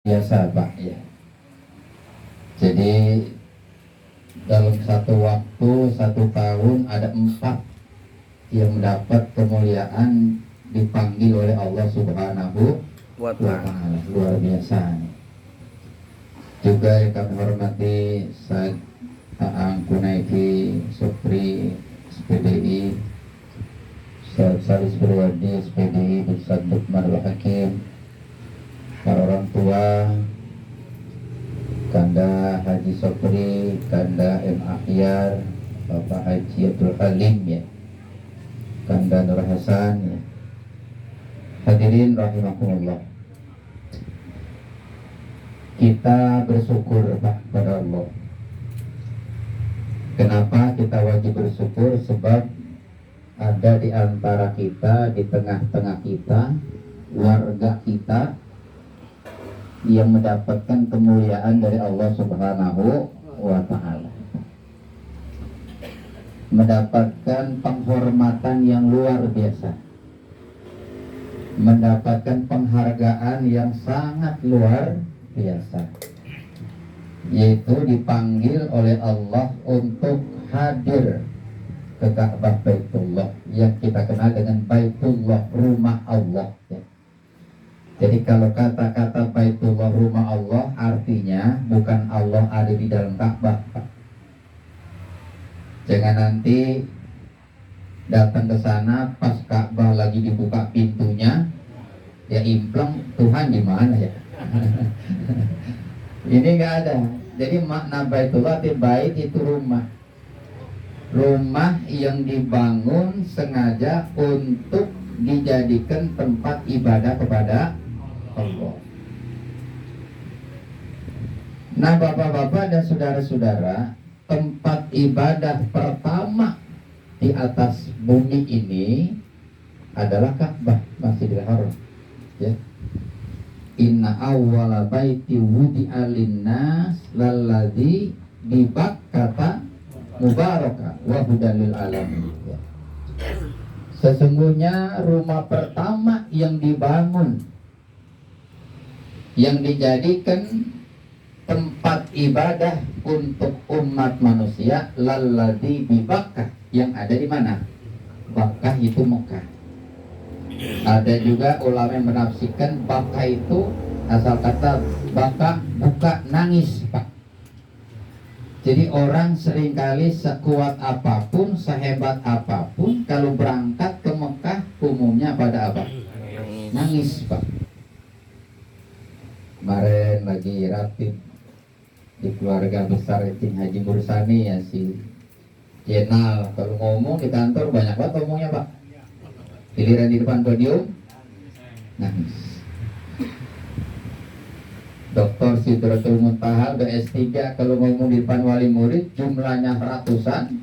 biasa Pak ya. Jadi dalam satu waktu 1 tahun ada 4 yang mendapat kemuliaan dipanggil oleh Allah Subhanahu wa Ta'ala. Luar biasa. Juga yang kami hormati Said Aang Kunaiki Supri SPDI, Ustaz Salis Berwadi SPDI, Ustaz Lukman Al-Hakim, para orang tua Kanda Haji Sopri, Kanda M. Ahyar, Bapak Haji Abdul Halim ya, Kanda Nur Hasan ya. Hadirin rahimakumullah, kita bersyukur Pak pada Allah. Kenapa kita wajib bersyukur? Sebab ada di antara kita, di tengah-tengah kita, warga kita yang mendapatkan kemuliaan dari Allah Subhanahu wa Ta'ala, mendapatkan penghormatan yang luar biasa, mendapatkan penghargaan yang sangat luar biasa, yaitu dipanggil oleh Allah untuk hadir ke Ka'bah Baitullah yang kita kenal dengan Baitullah, rumah Allah ya. Jadi kalau kata-kata Baitullah, rumah Allah, artinya bukan Allah ada di dalam Ka'bah Pak. Jangan nanti datang ke sana pas Ka'bah lagi dibuka pintunya, ya impleng, Tuhan di mana ya? Ini nggak ada. Jadi makna Baitullah, bait itu rumah, rumah yang dibangun sengaja untuk dijadikan tempat ibadah kepada Allah. Nah bapak-bapak dan saudara-saudara, tempat ibadah pertama di atas bumi ini adalah Ka'bah, Masjidil Haram ya. Inna awwala baiti wudi'a linnas lalladzi bi Bakkata mubaraka wa hudan lil alamin ya. Sesungguhnya rumah pertama yang dibangun, yang dijadikan tempat ibadah untuk umat manusia, lalladzi bi Bakkah, yang ada di mana? Bakkah itu Mekah. Ada juga ulama yang menafsirkan Bakkah itu asal kata Bakkah, buka, nangis Pak. Jadi orang seringkali sekuat apapun, sehebat apapun, kalau berangkat ke Mekah umumnya pada apa? Nangis Pak. Kemarin lagi rapid di keluarga besar Cing Haji Mursani ya, si Jenal kalau ngomong di kantor banyak banget ngomongnya Pak. Giliran di depan podium nangis. Dr. Sidratul Muntaha BS3 kalau ngomong di depan wali murid jumlahnya ratusan,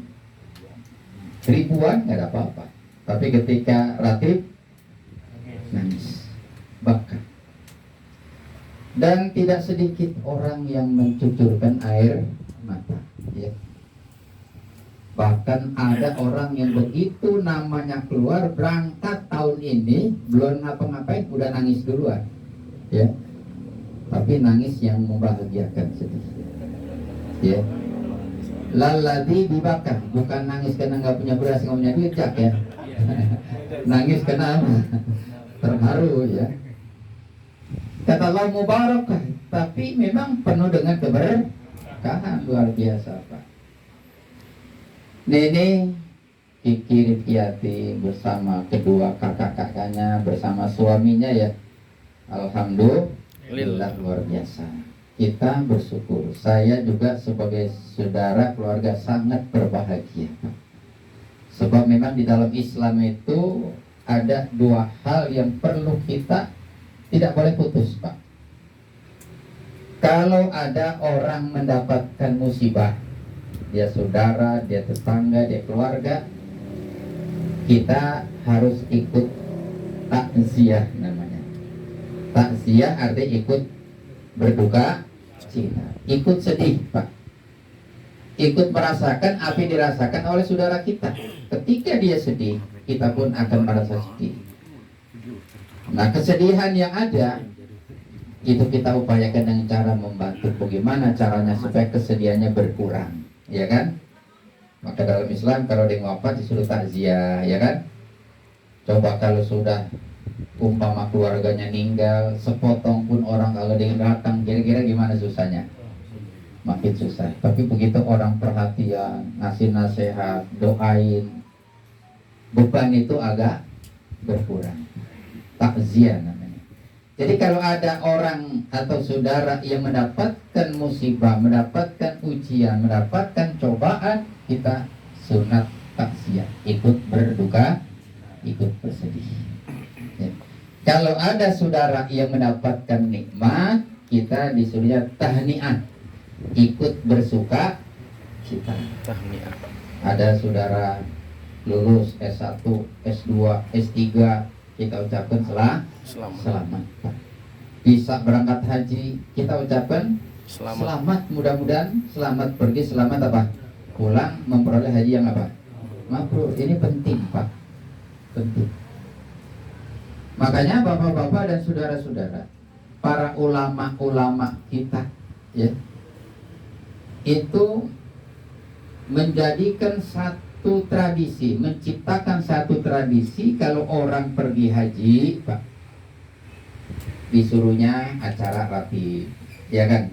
ribuan nggak ada apa-apa. Tapi ketika ratib nangis, bahkan. Dan tidak sedikit orang yang mencucurkan air mata ya. Bahkan ada orang yang begitu namanya keluar berangkat tahun ini belum ngapa-ngapain udah nangis duluan ya. Tapi nangis yang membahagiakan sedikit ya. Lalladzi bi Bakkah, bukan nangis karena nggak punya beras, nggak punya duit ya. Nangis karena terharu ya. Kata Allah mubarakah, tapi memang penuh dengan keberkahan luar biasa Pak. Nenek Kiki Rifiyati bersama kedua kakak-kakaknya bersama suaminya ya, alhamdulillah luar biasa. Kita bersyukur. Saya juga sebagai saudara keluarga sangat berbahagia. Sebab memang di dalam Islam itu ada 2 hal yang perlu kita tidak boleh putus Pak. Kalau ada orang mendapatkan musibah, dia saudara, dia tetangga, dia keluarga, kita harus ikut takziah namanya. Takziah artinya ikut berduka cita, ikut sedih Pak, ikut merasakan apa yang dirasakan oleh saudara kita. Ketika dia sedih, kita pun akan merasa sedih. Nah kesedihan yang ada itu kita upayakan dengan cara membantu. Bagaimana caranya supaya kesediaannya berkurang, ya kan? Maka dalam Islam kalau ada yang wafat disuruh takziah, ya kan? Coba kalau sudah umpama keluarganya meninggal, sepotong pun orang kalau ada yang datang, kira-kira gimana susahnya? Makin susah. Tapi begitu orang perhatian, ngasih nasihat, doain, beban itu agak berkurang. Takziah namanya. Jadi kalau ada orang atau saudara yang mendapatkan musibah, mendapatkan ujian, mendapatkan cobaan, kita sunat takziah, ikut berduka, ikut bersedih. Ya. Kalau ada saudara yang mendapatkan nikmat, kita disuruh tahniah, ikut bersuka cita. Tahniah. Ada saudara lulus S1, S2, S3, kita ucapkan selamat. Bisa berangkat haji, kita ucapkan selamat. Mudah-mudahan selamat pergi, selamat apa? Pulang memperoleh haji yang apa? Mabrur. Ini penting, Pak. Penting. Makanya bapak-bapak dan saudara-saudara, para ulama-ulama kita, ya, itu menjadikan satu tradisi, menciptakan satu tradisi. Kalau orang pergi haji, Pak, disuruhnya acara rapi, ya kan?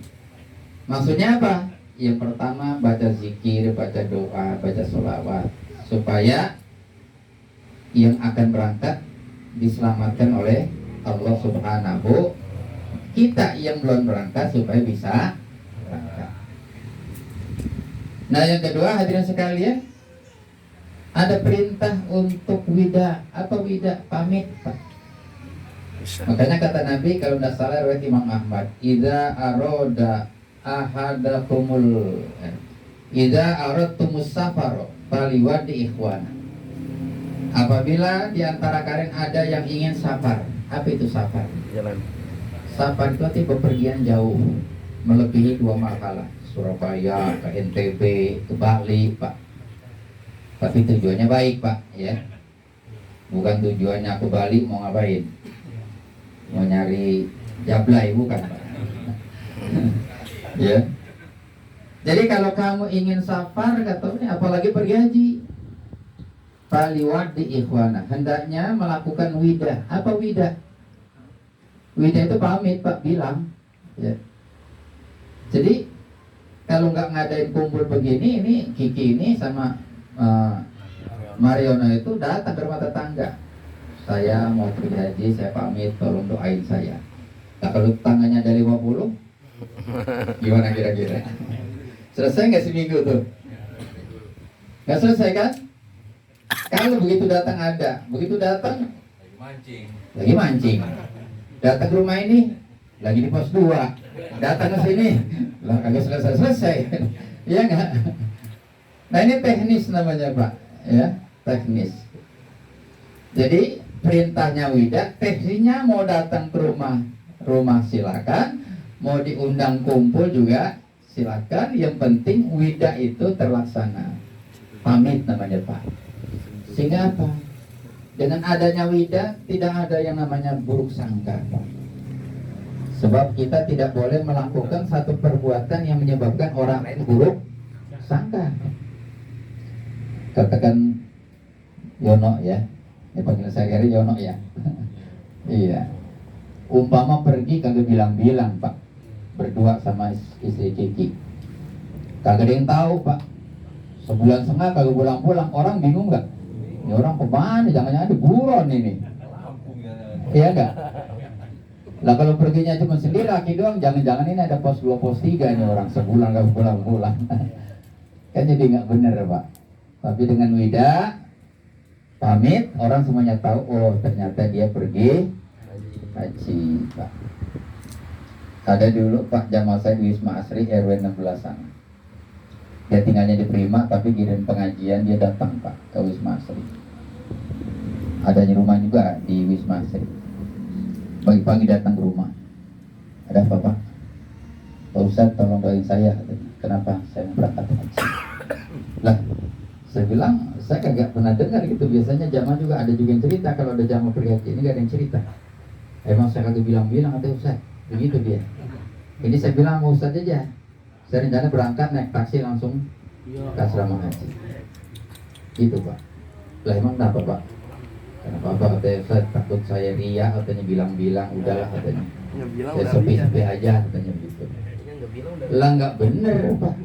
Maksudnya apa? Yang pertama baca zikir, baca doa, baca sholawat, supaya yang akan berangkat diselamatkan oleh Allah Subhanahu. Kita yang belum berangkat supaya bisa berangkat. Nah, yang kedua, hadirin sekalian, ada perintah untuk wida. Apa wida? Pamit, Pak. Makanya kata Nabi, kalau tidak salah riwayat Imam Ahmad, idza aroda ahadakumul idza aradtumus safar faliwadi ikhwana. Apabila di antara kalian ada yang ingin safar. Apa itu safar? Jalan. Safar itu artinya bepergian jauh, melebihi 2 makalah. Surabaya, ke NTB, ke Bali, Pak. Tapi tujuannya baik, Pak, ya. Bukan tujuannya ke Bali mau ngapain? Mau nyari jablay, bukan, Pak. Ya. Jadi kalau kamu ingin safar, katanya apalagi pergi haji, faliwadi ikhwana, hendaknya melakukan widah. Apa widah? Widah itu pamit, Pak, bilang, ya. Jadi kalau nggak ngadain kumpul begini, ini Kiki ini sama Mariono itu datang ke rumah tetangga. Saya mau pergi haji, saya pamit, tolong doain saya. Nah, kalau tangannya ada 50, gimana kira-kira? Selesai nggak seminggu tuh? Nggak selesai kan? Kalau begitu datang ada, begitu datang lagi mancing. Datang ke rumah ini, lagi di pos 2. Datang ke sini, lah kagak selesai. Iya nggak? Nah, ini teknis namanya, Pak, ya, teknis. Jadi perintahnya wida, teknisnya mau datang ke rumah silakan, mau diundang kumpul juga silakan. Yang penting wida itu terlaksana. Pamit namanya, Pak. Sehingga apa? Dengan adanya wida tidak ada yang namanya buruk sangka, Pak. Sebab kita tidak boleh melakukan satu perbuatan yang menyebabkan orang lain buruk sangka. Katakan Yono, ya. Ini panggil saya Gary Yono, ya. Iya. Umpama pergi kagak bilang-bilang, Pak, berdua sama istri Kiki. Kagak ada yang tahu, Pak. Sebulan setengah kagak pulang-pulang. Orang bingung nggak? Ini orang kemana? Jangan-jangan di buron ini. Iya nggak? Lah kalau perginya cuma sendiri laki doang, jangan-jangan ini ada pos 2, pos 3 ini orang sebulan gak pulang-pulang. Kan jadi nggak bener, Pak. Tapi dengan wida, pamit, orang semuanya tahu, oh ternyata dia pergi haji, Pak. Ada dulu, Pak, jamaah saya di Wisma Asri RW 16 sana. Dia tinggalnya di Prima, tapi kirim pengajian dia datang, Pak, ke Wisma Asri. Adanya rumah juga di Wisma Asri. Pagi-pagi datang ke rumah. Ada apa, Pak? Pak Ustadz, tolong doain saya. Kenapa? Saya mau berangkat haji. Lah, saya bilang, saya kagak pernah dengar gitu. Biasanya jamaah juga ada juga yang cerita. Kalau ada jamaah pergi haji, ini gak ada yang cerita. Emang saya kagak bilang-bilang, atau Ustadz, begitu dia. Ini saya bilang sama Ustadz aja, saya rencana berangkat naik taksi langsung ke asrama haji. Itu Pak. Lah emang kenapa Pak? Kenapa Pak? Katanya saya takut saya ria, katanya bilang-bilang udahlah katanya. Saya sepi-sepi aja katanya begitu. Lah nggak bener Pak.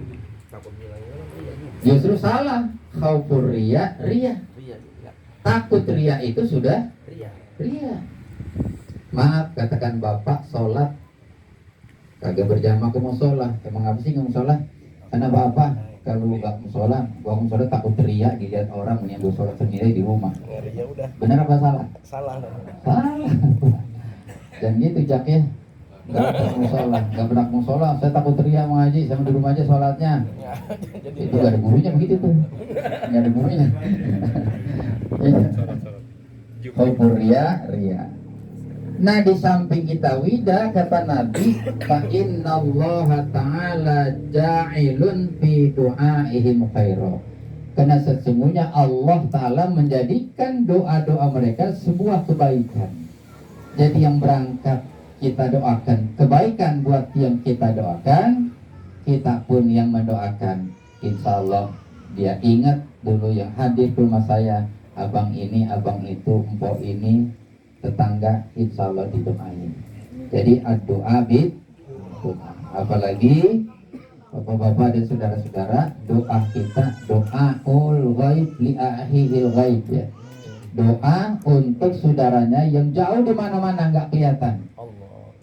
Justru salah. Khaufur ria. Takut ria itu sudah ria. Maaf katakan bapak sholat kagak berjamaah ke musola. Emang apa sih nggak musola? Karena bapak kalau nggak musola, gua musola takut teriak dilihat orang yang gua sholat sendiri di rumah. Ya udah. Benar apa salah? Salah. Dan gitu Jak ya. Nggak pernah musola. Saya takut teriak mau ngaji, sama di rumah aja sholatnya. Itu nggak ada gurunya begitu tuh. Nggak ada gurunya. Khaufur ria. Nah di samping kita wida kata Nabi fa innallaha ta'ala ja'ilun fi du'aihim khaira. Karena sesungguhnya Allah Ta'ala menjadikan doa-doa mereka sebuah kebaikan. Jadi yang berangkat kita doakan kebaikan buat yang kita doakan, kita pun yang mendoakan. Insya Allah dia ingat dulu yang hadir ke rumah saya, abang ini, abang itu, empok ini, tetangga, insya Allah didoain. Jadi doa bid, apalagi bapak-bapak dan saudara-saudara, doa kita doaul ghaib li ahihil ghaib ya. Doa untuk saudaranya yang jauh di mana-mana nggak kelihatan.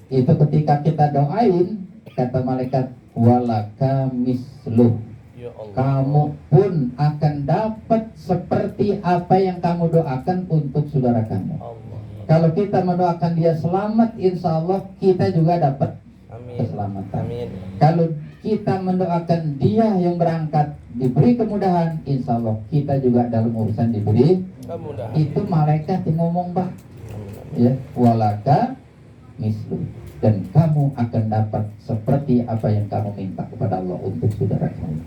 Itu ketika kita doain, kata malaikat walaka misluh. Kamu pun akan dapat seperti apa yang kamu doakan untuk saudara kamu. Kalau kita mendoakan dia selamat, insya Allah kita juga dapat keselamatan. Amin. Kalau kita mendoakan dia yang berangkat diberi kemudahan, insya Allah kita juga dalam urusan diberi kemudahan. Itu malaikat yang ngomong Pak. Ya, walaka mislu, dan kamu akan dapat seperti apa yang kamu minta kepada Allah untuk saudara kamu.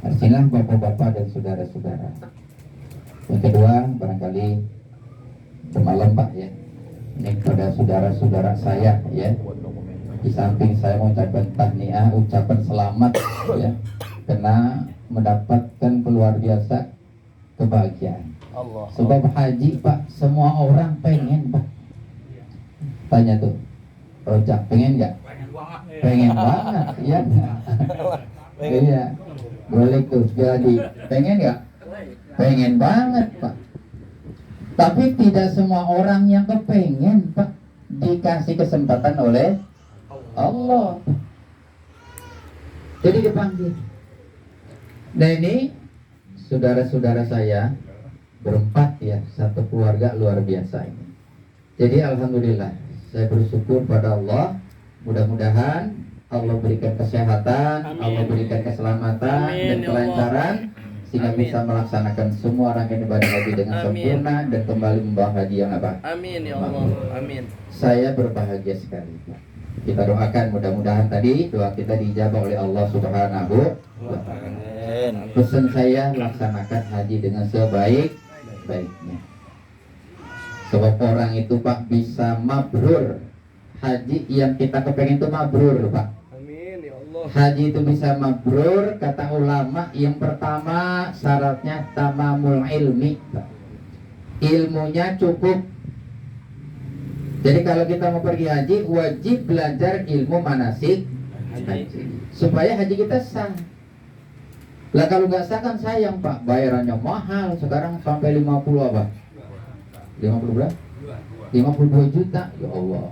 Artinya bapak-bapak dan saudara-saudara. Yang kedua, barangkali semalam Pak ya, ini pada saudara-saudara saya ya, di samping saya mengucapkan tahniah, ucapan selamat ya, karena mendapatkan luar biasa kebahagiaan. Sebab haji Pak, semua orang pengen Pak. Tanya tuh, Rojak pengen nggak? Pengen banget ya. Iya, boleh tuh jadi pengen nggak? Pengen banget Pak. Tapi tidak semua orang yang kepengen Pak dikasih kesempatan oleh Allah. Jadi dipanggil. Nah ini saudara-saudara saya berempat ya, satu keluarga luar biasa ini. Jadi alhamdulillah saya bersyukur pada Allah. Mudah-mudahan Allah berikan kesehatan, amin. Allah berikan keselamatan, amin, dan kelancaran, sehingga bisa melaksanakan semua rangkaian ibadah haji dengan sempurna dan kembali membawa haji yang apa? Amin ya Allah. Amin. Saya berbahagia sekali. Kita doakan mudah-mudahan tadi doa kita dijabah oleh Allah Subhanahu wa Ta'ala. Pesan saya, laksanakan haji dengan sebaik-baiknya. Sebab orang itu Pak bisa mabrur. Haji yang kita kepengen itu mabrur Pak. Amin ya Allah. Haji itu bisa mabrur, kata ulama, yang pertama syaratnya tamamul ilmi Pak. Ilmunya cukup. Jadi kalau kita mau pergi haji, wajib belajar ilmu manasik haji, supaya haji kita sah. Lah kalau nggak sah kan sayang Pak, bayarannya mahal. Sekarang sampai 50 apa? 50 berapa? 52 juta, ya Allah.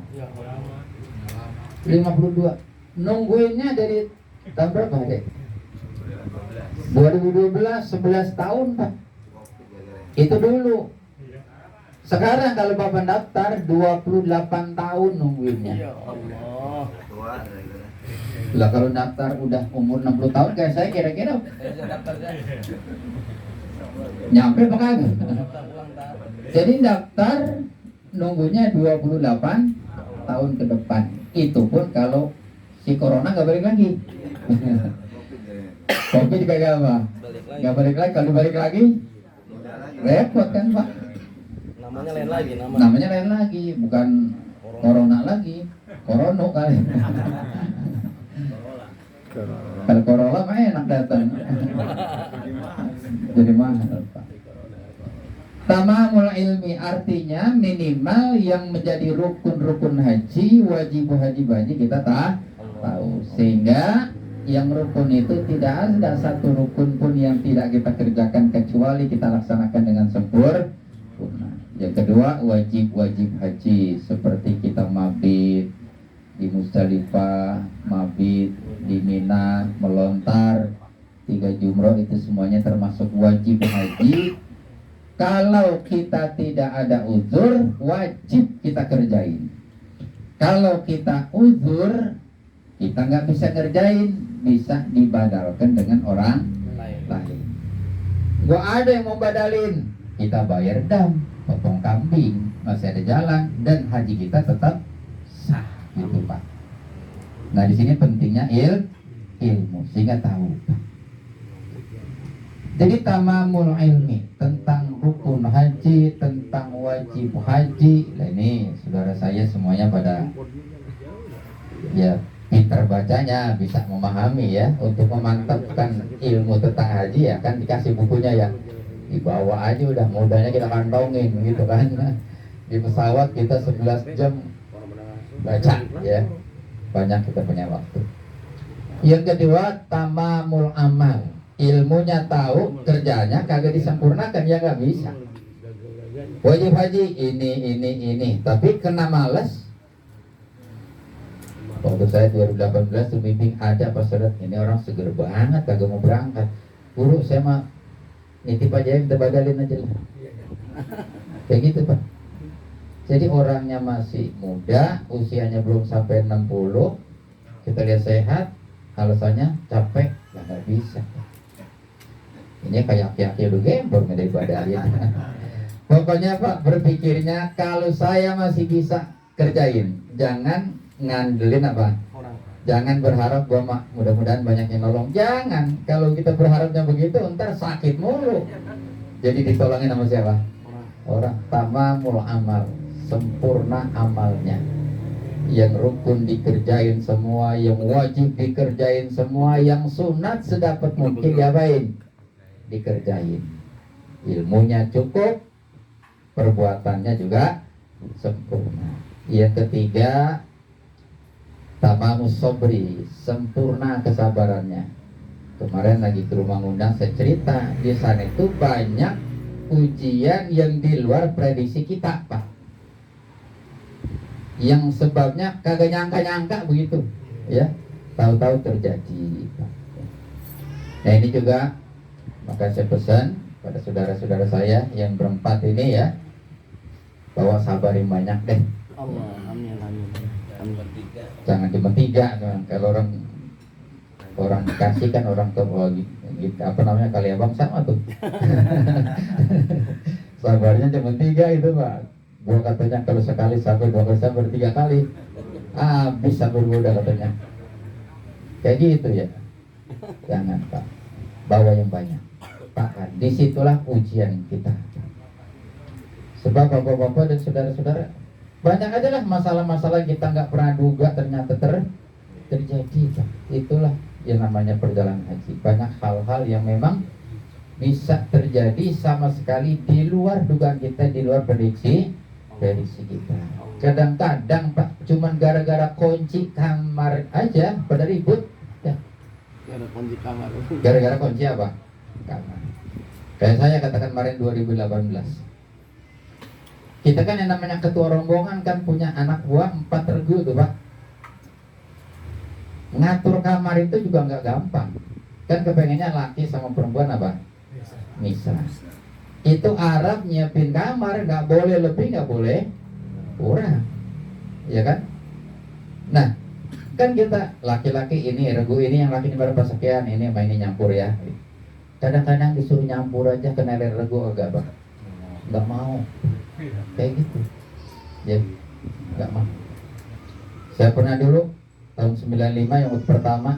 52. Nungguinnya dari tahun berapa deh? 2012, 11 tahun Pak. Itu dulu. Sekarang kalau Bapak daftar 28 tahun nungguinnya. Ya Allah. Lah kalau daftar udah umur 60 tahun kayak saya kira-kira nyampe apa kagak? Jadi daftar nunggunya 28 tahun ke depan. Itu pun kalau si corona nggak balik lagi. Covid juga nggak balik lagi. Kalau balik lagi repot kan Pak. Namanya lain lagi, bukan corona lagi. Korono kali. Kalau Corolla mah enak datang. Jadi mahal Pak. Tamamul ilmi artinya minimal yang menjadi rukun-rukun haji, wajib haji kita tahu. Sehingga yang rukun itu tidak ada satu rukun pun yang tidak kita kerjakan kecuali kita laksanakan dengan sempurna. Yang kedua wajib haji seperti kita mabit di Musdalifah, mabit di Mina, melontar 3 jumroh, itu semuanya termasuk wajib haji. Kalau kita tidak ada uzur, wajib kita kerjain. Kalau kita uzur, kita nggak bisa ngerjain, bisa dibadalkan dengan orang lain. Gak ada yang mau badalin, kita bayar dam, potong kambing, masih ada jalan, dan haji kita tetap sah, gitu Pak. Nah di sini pentingnya ilmu, sehingga tahu. Jadi tamamul ilmi tentang rukun haji, tentang wajib haji. Nah ini saudara saya semuanya pada ya pintar bacanya, bisa memahami ya. Untuk memantapkan ilmu tentang haji ya kan dikasih bukunya ya, dibawa aja udah, modalnya kita kantongin gitu kan. Di pesawat kita 11 jam baca ya, banyak kita punya waktu. Yang kedua tamamul amal, ilmunya tahu, kerjanya kagak disempurnakan ya nggak bisa. Wajib haji ini, tapi kena malas. Waktu saya 2018 tuh bimbing ada Pak Saudara, ini orang seger banget kagak mau berangkat. Guru saya mah nitip aja, minta badalin aja lah. Kayak gitu Pak. Jadi orangnya masih muda, usianya belum sampai 60, kita lihat sehat, alasannya capek, ya nggak bisa. Ini kayak aki-aki udah gembor daripada dia. Pokoknya Pak, berpikirnya kalau saya masih bisa kerjain, jangan ngandelin apa? Jangan berharap bahwa mudah-mudahan banyak yang nolong. Jangan, kalau kita berharapnya begitu, ntar sakit mulu. Jadi ditolongin sama siapa? Orang. Tamamul amal, sempurna amalnya. Yang rukun dikerjain semua, yang wajib dikerjain semua, yang sunat sedapat mungkin diapain? Dikerjain. Ilmunya cukup, perbuatannya juga sempurna. Yang ketiga tamamus sobri, sempurna kesabarannya. Kemarin lagi ke rumah ngundang saya cerita, di sana itu banyak ujian yang di luar prediksi kita Pak, yang sebabnya kagak nyangka-nyangka begitu ya, tahu-tahu terjadi Pak. Nah ini juga maka saya pesan pada saudara-saudara saya yang berempat ini ya, bahwa sabar yang banyak deh. Allah, amin. Jangan cuma 3 kan. Kalau orang dikasih kan orang ke apa namanya, kali abang sama tuh. Sabarnya cuma 3 itu Pak. Gua katanya kalau sekali sabar, 2 kali sabar, 3 kali habis sabar gua udah katanya. Kayak gitu ya. Jangan Pak, bawa yang banyak Pak, kan disitulah ujian kita. Sebab bapak-bapak dan saudara-saudara, banyak aja lah masalah-masalah kita nggak pernah duga ternyata terjadi Pak. Itulah yang namanya perjalanan haji. Banyak hal-hal yang memang bisa terjadi sama sekali di luar dugaan kita, di luar prediksi kita. Kadang-kadang Pak, cuman gara-gara kunci kamar aja pada ribut ya. Gara-gara kunci apa? Kamar. Kayak saya katakan kemarin 2018, kita kan yang namanya ketua rombongan kan punya anak buah 4 regu tuh Pak. Ngatur kamar itu juga nggak gampang. Kan kepengennya laki sama perempuan apa? Misal. Itu Arab nyiapin kamar, nggak boleh lebih, nggak boleh kurang. Ya kan? Nah, kan kita laki-laki ini regu ini, yang laki ini berapa sekian, ini apa ini nyampur ya. Kadang-kadang disuruh nyampur aja kena regu agak Pak. Nggak mau. Kayak gitu ya, nggak mau. Saya pernah dulu tahun 95 yang pertama,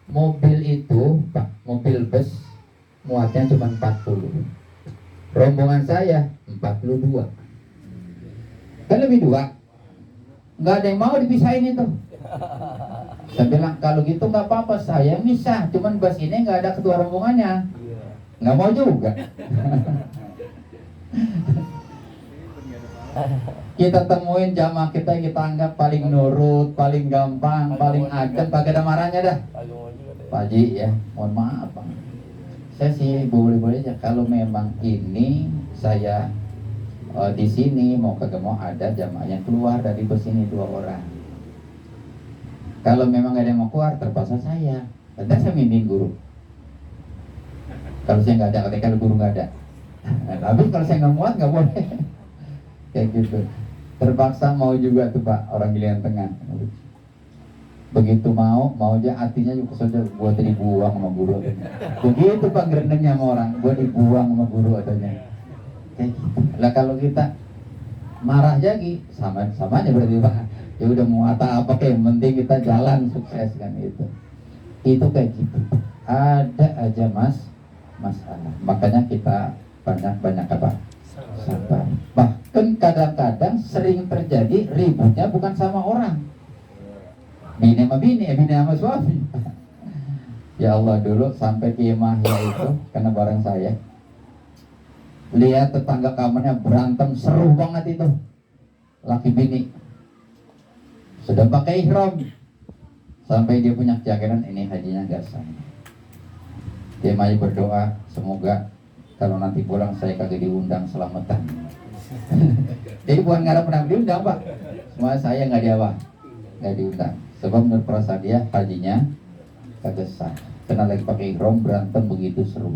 mobil itu Pak, mobil bus muatnya cuma 40, rombongan saya 42, kan lebih 2. nggak ada yang mau dipisahin itu. Saya bilang kalau gitu nggak apa-apa, saya misah, cuman bus ini nggak ada ketua rombongannya, nggak mau juga. Kita temuin jamaah kita yang kita anggap paling nurut, paling gampang, paling adem, kagak ada marahnya dah. Pak Haji ya, mohon maaf Bang. Saya sih boleh-boleh aja kalau memang ini saya di sini mau kagak mau ada jamaah yang keluar dari bus ini 2 orang. Kalau memang gak ada yang mau keluar, terpaksa saya. Dan saya mimpin guru. Kalau saya nggak ada, kalau guru nggak ada. Tapi kalau saya nggak muat nggak boleh. Kayak gitu. Terpaksa mau juga tuh Pak, orang Gilian Tengah. Begitu mau aja artinya juga saja buat dibuang sama guru. Begitu Pak gerendengnya sama orang, buat dibuang sama guru katanya. Kayak gitu. Lah kalau kita marah jadi sama aja berarti Pak. Ya udah mau apa kayak yang penting kita jalan sukses kan itu. Itu kayak gitu. Ada aja masalah. Makanya kita banyak apa? Sabar. Bahkan kadang-kadang sering terjadi ributnya bukan sama orang. Bini sama bini, bini sama suami. Ya Allah, dulu sampai ke Yahya itu karena bareng saya. Lihat tetangga kamarnya berantem seru banget itu. Laki bini. Sudah pakai ihram. Sampai dia punya keyakinan ini hajinya gak sah. Dia masih berdoa semoga kalau nanti pulang saya kagak diundang selamatan. Jadi bukan nggak pernah diundang Pak. Semua saya nggak diundang. Sebab menurut perasaan dia hajinya kagak sah. Karena lagi pakai ihram berantem begitu seru.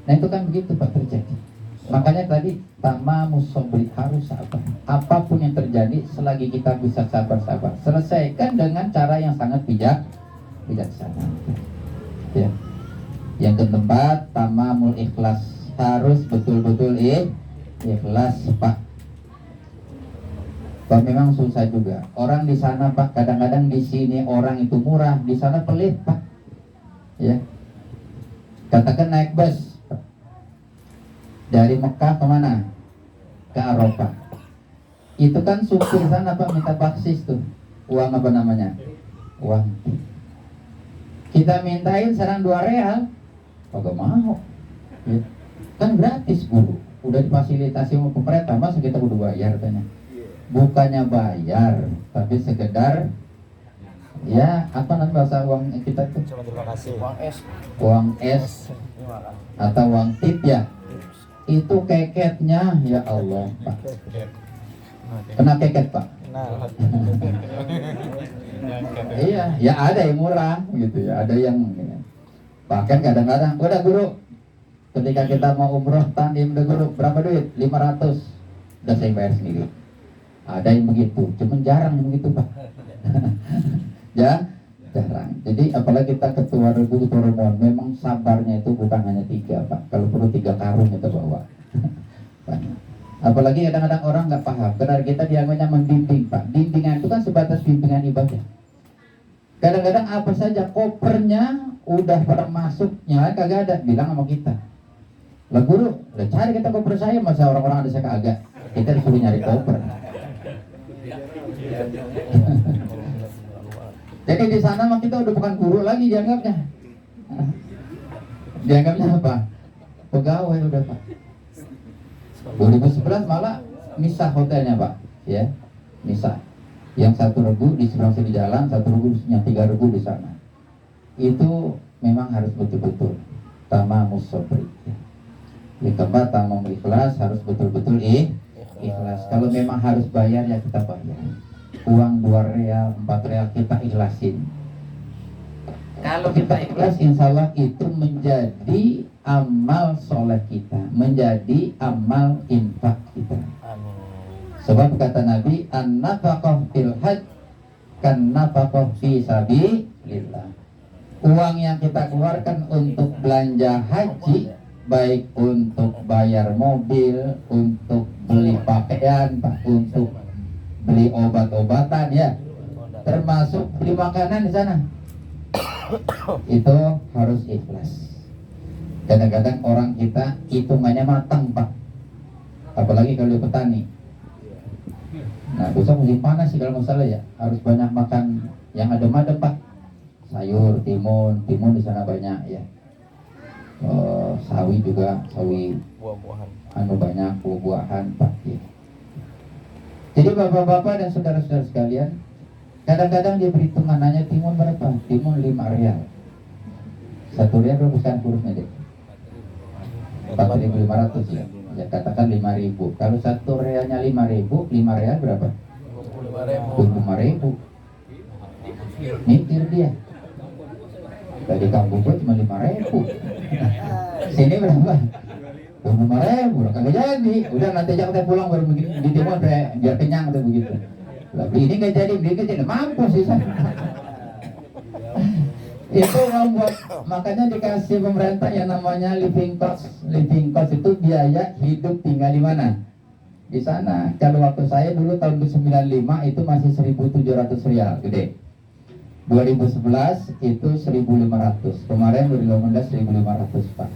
Nah itu kan begitu Pak terjadi. Makanya tadi tamamus sabri harus sabar. Apapun yang terjadi selagi kita bisa sabar-sabar, selesaikan dengan cara yang sangat bijaksana. Ya. Yang keempat, tamamul ikhlas, harus betul-betul ikhlas Pak. Pak memang susah juga. Orang di sana Pak, kadang-kadang di sini orang itu murah, di sana pelit Pak. Ya. Katakan naik bus dari Mekah ke mana? Ke Arafah. Itu kan supir sana Pak minta baksis tuh. Uang apa namanya? Uang. Kita mintain sekarang 2 real. Kagak mau. Ya. Kan gratis guru. Udah difasilitasi sama pemerintah, masa kita kudu bayar katanya. Bukannya bayar, tapi sekedar ya apa namanya bahasa uang kita tuh? Terima kasih. Uang es atau uang tip ya. Itu keketnya ya Allah Pak. Kena keket Pak. Iya, ya ada yang murah gitu ya, ada yang bahkan kadang-kadang udah guru ketika kita mau umroh tandim udah guru berapa duit? 500 udah saya bayar sendiri. Ada yang begitu, cuman jarang yang begitu Pak. Ya, jarang. Jadi apalagi kita ketua regu ketua rombongan, memang sabarnya itu bukan hanya 3 Pak. Kalau perlu 3 karung kita bawa. Apalagi kadang-kadang orang nggak paham. Karena kita dianggapnya membimbing Pak. Bimbingan itu kan sebatas bimbingan ibadah. Kadang-kadang apa saja kopernya udah pada masuknya kagak ada, bilang sama kita. Lah guru, udah cari kita koper saya, masa orang-orang ada saya kagak. Kita disuruh nyari koper. Jadi di sana mah kita udah bukan guru lagi dianggapnya. Dianggapnya apa? Pegawai udah Pak. 2011 malah misah hotelnya Pak, ya misah. Yang 1 regu di seberang sini jalan, 1 regu yang 3 regu di sana. Itu memang harus betul-betul tamamus sabri. Yang keempat tamamul ikhlas, harus betul-betul ikhlas. Kalau memang harus bayar ya kita bayar. Uang 2 real, 4 real kita ikhlasin. Kalau kita ikhlas, insya Allah itu menjadi amal soleh kita, menjadi amal infak kita. Sebab kata Nabi, an-nafaqah fil hajj kan-nafaqah fi sabilillah. Uang yang kita keluarkan untuk belanja haji, baik untuk bayar mobil, untuk beli pakaian, untuk beli obat-obatan ya, termasuk beli makanan di sana, itu harus ikhlas. Kadang-kadang orang kita hitungannya matang Pak, apalagi kalau petani. Nah besok musim panas sih kalau masalah ya, harus banyak makan yang adem-adem Pak. Sayur, timun di sana banyak ya. Sawi juga, sawi buah-buahan. banyak buah-buahan Pak ya. Jadi bapak-bapak dan saudara-saudara sekalian, kadang-kadang dia berhitungan nanya timun berapa? Timun 5 real. 1 real berapa sekarang kurusnya deh? 4.500 ya. Ya katakan 5.000. Kalau 1 realnya 5.000, 5 real berapa? 25.000. Mikir dia. Dari kampung gue cuma 5.000. Sini berapa? 25.000. Kagak jadi. Udah nanti aja kita pulang baru bikin di timur biar kenyang atau begitu. Lah ini nggak jadi, beli nggak jadi, mampus sih saya. Itu membuat, makanya dikasih pemerintah yang namanya living cost. Living cost itu biaya hidup tinggal di mana? Di sana. Kalau waktu saya dulu tahun 95 itu masih 1.700 real, gede. 2011 itu 1.500. Kemarin 2018 1.500 Pak.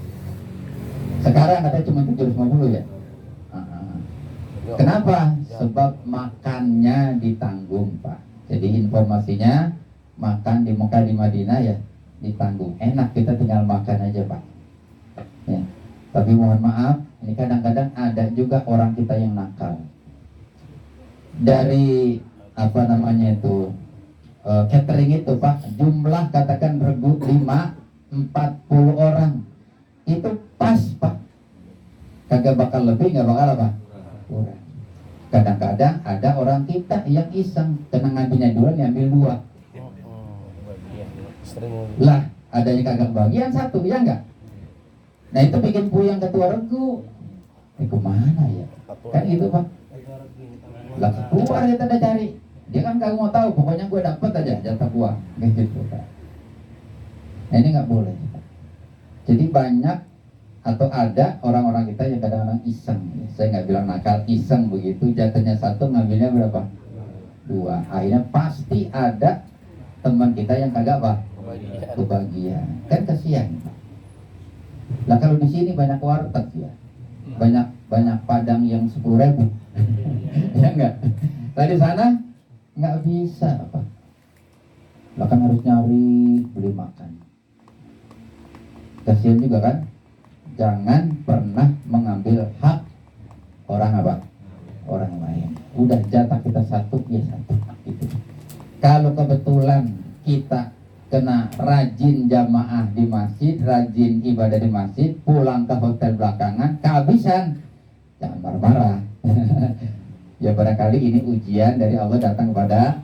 Sekarang katanya cuma 750 ya. Kenapa? Sebab makannya ditanggung Pak. Jadi informasinya makan di Mekah di Madinah ya ditanggung. Enak, kita tinggal makan aja Pak ya. Tapi mohon maaf, ini kadang-kadang ada juga orang kita yang nakal. Dari apa namanya itu catering itu Pak, jumlah katakan regu 40 orang itu pas Pak, kagak bakal lebih, nggak bakal apa kurang. Kadang-kadang ada orang kita yang iseng, kena ngambilnya dua, ambil 2 lah, adanya kagak bagian 1 ya enggak. Nah itu bikin puyeng ketua regu. Kemana ya kan itu Pak, lah keluar kita udah cari, dia kan kagak mau tahu, pokoknya gue dapet aja jatah gua gitu Pak. Nah ini nggak boleh. Jadi banyak atau ada orang-orang kita yang kadang-kadang iseng, saya nggak bilang nakal, iseng begitu, jatahnya 1 ngambilnya berapa? 2. Akhirnya pasti ada teman kita yang kagak Pak kebagian, kan kasihan. Lah kalau di sini banyak warteg ya, banyak padang yang 10.000 ya enggak. Tadi sana nggak bisa Pak, lah kan harus nyari beli makan, kasihan juga kan. Jangan pernah mengambil hak orang apa? Orang lain. Udah jatah kita 1 ya 1 gitu. Kalau kebetulan kita kena rajin jamaah di masjid, rajin ibadah di masjid, pulang ke hotel belakangan kehabisan, jangan marah-marah. Ya barangkali ini ujian dari Allah datang kepada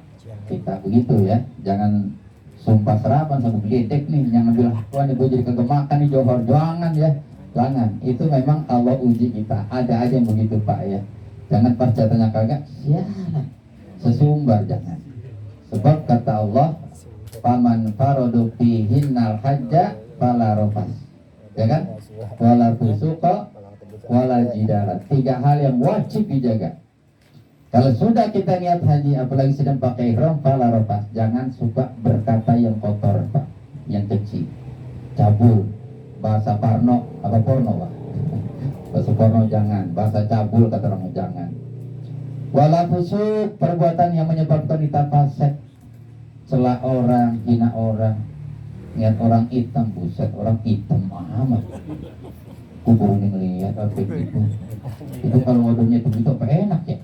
kita, begitu ya. Jangan sumpah serapan sama geledek nih, jangan bilang wah nih gue jadi kagak makan nih johor, jangan ya. Jangan, itu memang Allah uji kita. Ada aja yang begitu Pak ya. Jangan pas jatahnya kagak, sialan sesumbar, jangan. Sebab kata Allah, paman faradu fihinnal hajja fala rafas, ya kan? Wala fusuqa wala jidala. 3 hal yang wajib dijaga. Kalau sudah kita niat haji, apalagi sedang pakai ihram, fala rafas, jangan suka berkata yang kotor Pak, yang kecil, cabul, bahasa parno, apa porno Pak? Bahasa porno jangan, bahasa cabul kata orang jangan. Wala fusuq, perbuatan yang menyebabkan kita fasik, celah orang, hina orang, lihat orang hitam, buset orang hitam amat, kubur ini ngelihat apa itu. Itu kalau waduhnya itu apa enak ya?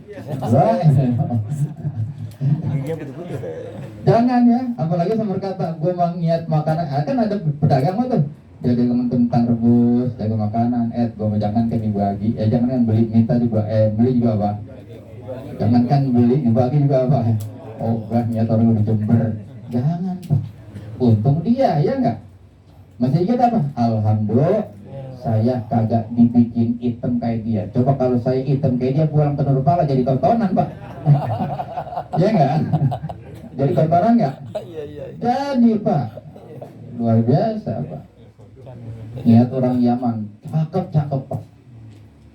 Jangan ya, apalagi sama berkata gue mau niat makanan, kan ada pedagang tuh, dia dagang kentang rebus, dagang makanan, gue mau jangan kan dibagi, jangan kan beli, minta juga, beli juga apa? Jangan kan beli, dibagi juga apa? Oh, niat orang udah Jember, jangan Pak. Untung dia, ya enggak? Masih ingat apa? Alhamdulillah, saya kagak dibikin hitam kayak dia. Coba kalau saya hitam kayak dia, pulang ke Nurpala jadi tontonan Pak. Ya enggak? Jadi tontonan enggak? Jadi Pak, luar biasa Pak. Niat orang Yaman, cakep Pak.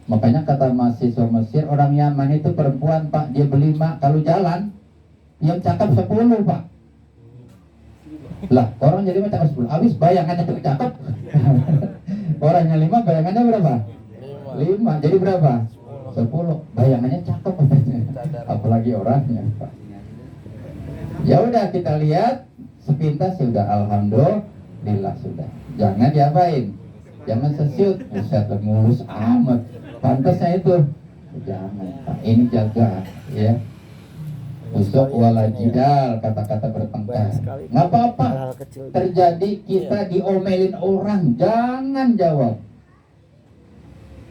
Makanya kata mahasiswa Mesir, orang Yaman itu perempuan Pak, dia berlima, kalau jalan yang cakep 10 Pak. Lah orang jadi cakep 10, habis bayangannya cakep. Orangnya 5, bayangannya berapa? 5, jadi berapa? 10, bayangannya cakep. apalagi orangnya Pak. Ya udah kita lihat sepintas sudah, alhamdulillah sudah. Jangan diapain, jangan sesiut, buset mulus amat. Pantasnya itu jangan Pak, ini jaga ya. Usuk wala jidal, kata-kata bertengkar. Nggak apa-apa terjadi kita diomelin orang, jangan jawab.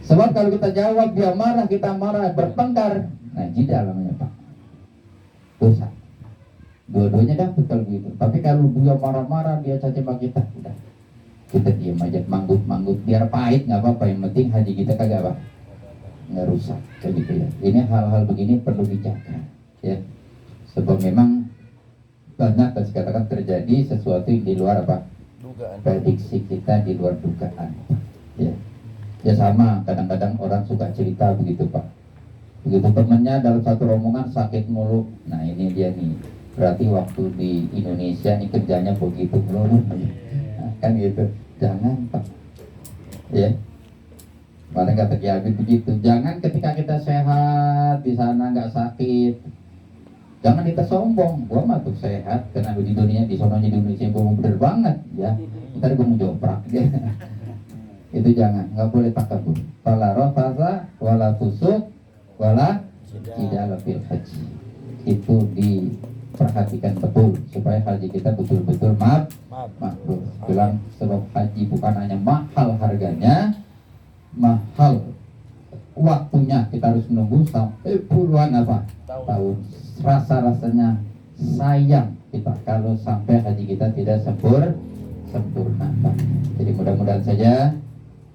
Sebab kalau kita jawab dia marah, kita marah, bertengkar, nah jidal namanya Pak, dosa. Dua-duanya dapat kalau gitu. Tapi kalau dia marah-marah, dia caci maki kita, udah kita diam aja, manggut-manggut, biar pahit nggak apa-apa. Yang penting haji kita kagak apa, nggak rusak, kayak gitu ya. Ini hal-hal begini perlu dijaga, ya. Sebab memang banyak katakan terjadi sesuatu yang di luar apa, prediksi kita, di luar dugaan, ya. Ya sama, kadang-kadang orang suka cerita begitu Pak. Begitu temennya dalam satu rombongan sakit mulu, nah ini dia nih. Berarti waktu di Indonesia nih kerjanya begitu melulu, nah, kan gitu. Jangan Pak, ya. Mana kata Ki Habib begitu. Jangan ketika kita sehat di sana nggak sakit, jangan kita sombong. Gua mah tuh sehat karena di dunia, di sononya di Indonesia gua bener banget, ya. Ntar gua mau joprak, ya. Itu jangan, nggak boleh takabur. Wala rafasa, wala fusuk, wala jidal fil haji. Itu diperhatikan betul supaya haji kita betul-betul mabrur. Bilang sebab haji bukan hanya mahal harganya, mahal waktunya, kita harus menunggu sampai puluhan apa tahun. Rasa-rasanya sayang kita kalau sampai haji kita tidak sempurna. Jadi mudah-mudahan saja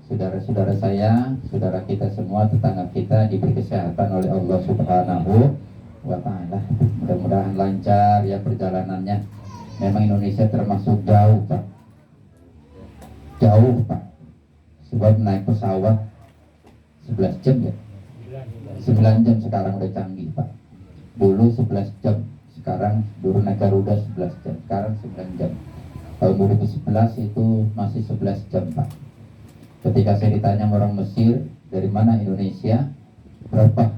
saudara-saudara saya, saudara kita semua, tetangga kita diberi kesehatan oleh Allah Subhanahu wa Ta'ala. Mudah-mudahan lancar ya perjalanannya. Memang Indonesia termasuk jauh Pak, jauh Pak. Sebab naik pesawat 11 jam ya, 9 jam sekarang udah canggih Pak. Dulu 11 jam, sekarang dulu naik Garuda 11 jam, sekarang 9 jam. Tahun 2011 itu masih 11 jam Pak. Ketika saya ditanya orang Mesir, dari mana Indonesia, berapa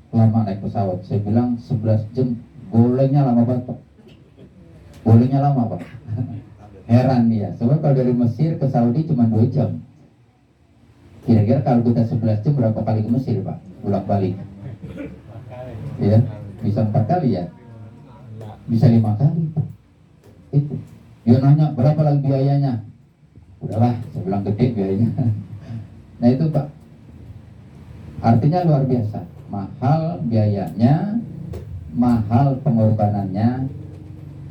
lama naik pesawat? Saya bilang 11 jam, bolehnya lama banget Pak. Bolehnya lama Pak. Heran dia, sebab kalau dari Mesir ke Saudi cuma 2 jam. Kira-kira kalau kita 11 jam berapa kali ke Mesir Pak? Bolak-balik. Ya, bisa 4 kali ya? Bisa 5 kali Pak. Itu. Dia nanya berapa lagi biayanya? Udahlah, saya bilang gede biayanya. Nah itu Pak, artinya luar biasa. Mahal biayanya, mahal pengorbanannya,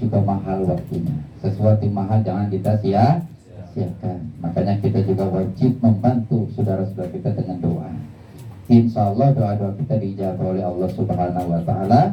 juga mahal waktunya. Sesuatu mahal jangan kita sia-siakan. Makanya kita juga wajib membantu saudara-saudara kita dengan doa. Insya Allah doa-doa kita dijawab oleh Allah Subhanahu wa Ta'ala.